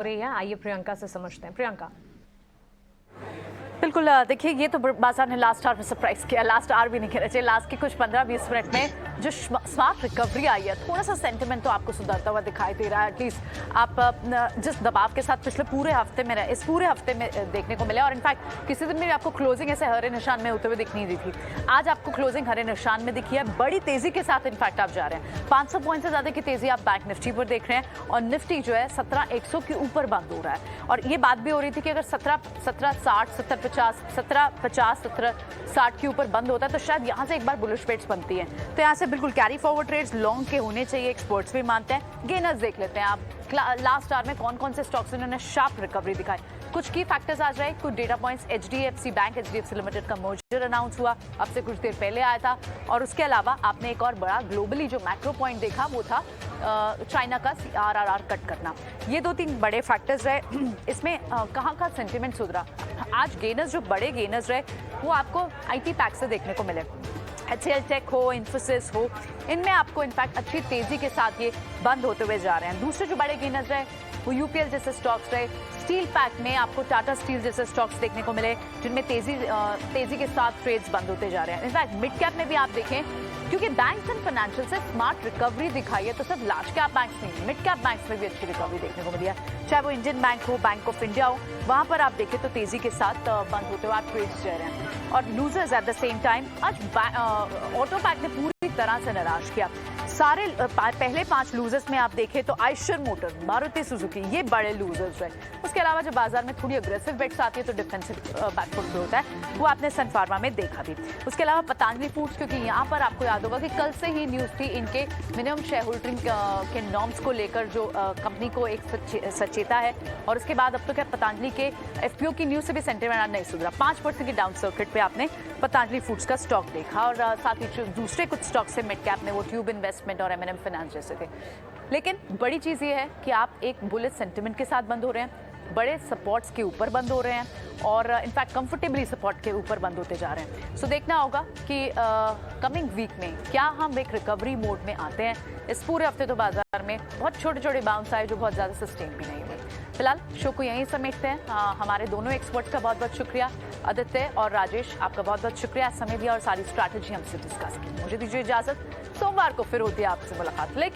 रही है। आइए प्रियंका से समझते हैं। प्रियंका, बिल्कुल, देखिए ये तो बाजार ने लास्ट आवर में सरप्राइज किया। लास्ट आवर भी नहीं कहना चाहिए, लास्ट के कुछ 15-20 मिनट में जो स्मार्ट रिकवरी आई है, थोड़ा सा सेंटिमेंट तो आपको सुधरता हुआ दिखाई दे रहा है। एटलीस्ट आप जिस दबाव के साथ पिछले पूरे हफ्ते में रहे, इस पूरे हफ्ते में देखने को मिला। और इनफैक्ट किसी दिन भी आपको क्लोजिंग ऐसे हरे निशान में होते हुए दिख नहीं दी थी, आज आपको क्लोजिंग हरे निशान में दिखी है। बड़ी तेजी के साथ इनफैक्ट आप जा रहे हैं। 500 पॉइंट से ज्यादा की तेजी आप बैंक निफ्टी पर देख रहे हैं और निफ्टी जो है 17,100 के ऊपर बंद हो रहा है। और ये बात भी हो रही थी कि अगर 1760, 1760 के ऊपर बंद होता है तो शायद यहाँ से एक बार बुलिश ट्रेड्स बनती है। तो यहाँ से बिल्कुल कैरी फॉरवर्ड ट्रेड्स लॉन्ग के होने चाहिए, एक्सपर्ट्स भी मानते हैं। गेनर्स देख लेते हैं आप, लास्ट आवर में कौन कौन से स्टॉक्स इन्होंने शार्प रिकवरी दिखाई। कुछ की फैक्टर्स आ जाए, कुछ data points. HDFC bank, HDFC limited का मर्जर अनाउंस हुआ, अब से कुछ देर पहले आया था। और उसके अलावा आपने एक और बड़ा ग्लोबली जो मैक्रो पॉइंट देखा वो था चाइना का आरआरआर कट करना। ये 2-3 बड़े फैक्टर्स रहे। इसमें कहाँ का सेंटिमेंट सुधरा। आज गेनर्स, जो बड़े गेनर्स रहे वो आपको आईटी पैक से देखने को मिले। एचसीएल टेक हो, इन्फोसिस हो, इनमें आपको इनफैक्ट अच्छी तेजी के साथ ये बंद होते हुए जा रहे हैं। दूसरे जो बड़े गेनर्स रहे वो यूपीएल जैसे स्टॉक्स रहे। स्टील पैक में आपको टाटा स्टील जैसे स्टॉक्स देखने को मिले जिनमें तेजी के साथ ट्रेड्स बंद होते जा रहे हैं। इनफैक्ट मिड कैप में भी आप देखें, क्योंकि बैंक्स एंड फाइनेंशियल से स्मार्ट रिकवरी दिखाई है, तो सिर्फ लार्ज कैप बैंक्स नहीं, मिड कैप बैंक्स में भी अच्छी रिकवरी देखने को मिली है। चाहे वो इंडियन बैंक हो, बैंक ऑफ इंडिया हो, वहां पर आप देखें तो तेजी के साथ बंद होते हुए आप ट्रेड्स जा रहे हैं। और losers at the same time, आज ऑटो पैक ने पूरी तरह से निराश किया। सारे पहले 5 लूजर्स में आप देखें तो आयशर मोटर, मारुति सुजुकी, ये बड़े लूजर्स रहे। उसके अलावा जब बाजार में थोड़ी अग्रेसिव बेट्स आती है तो डिफेंसिव बैकफुट भी होता है, वो आपने सन फार्मा में देखा भी। उसके अलावा पतंजलि फूड्स, क्योंकि यहाँ पर आपको याद होगा कि कल से ही न्यूज़ थी इनके मिनिमम शेयर होल्डिंग के नॉर्म्स को लेकर, जो कंपनी को एक सचेता है। और उसके बाद अब तो क्या पतंजलि के एफपीओ की न्यूज़ से भी सेंटिमेंट नहीं सुधरा। 5% की डाउन सर्किट पे आपने पतंजलि फूड्स का स्टॉक देखा। और साथ ही दूसरे कुछ स्टॉक से मिड कैप में वो ट्यूब इन्वेस्टमेंट और एमएनएम फाइनेंस जैसे थे। लेकिन बड़ी चीज़ ये है कि आप एक बुलिश सेंटिमेंट के साथ बंद हो रहे हैं, बड़े सपोर्ट्स के ऊपर बंद हो रहे हैं और इनफैक्ट कंफर्टेबली सपोर्ट के ऊपर बंद होते जा रहे हैं। सो देखना होगा कि कमिंग वीक में क्या हम एक रिकवरी मोड में आते हैं। इस पूरे हफ्ते तो बाजार में बहुत छोटे छोटे बाउंस आए जो बहुत ज़्यादा सस्टेन भी नहीं हुए। फिलहाल शो को यहीं समेटते हैं। हमारे दोनों एक्सपर्ट्स का बहुत बहुत शुक्रिया। आदित्य और राजेश, आपका बहुत बहुत शुक्रिया समय दिया और सारी स्ट्रैटेजी हमसे डिस्कस की। मुझे दीजिए इजाज़त, सोमवार को फिर होती है आपसे मुलाकात। लेकिन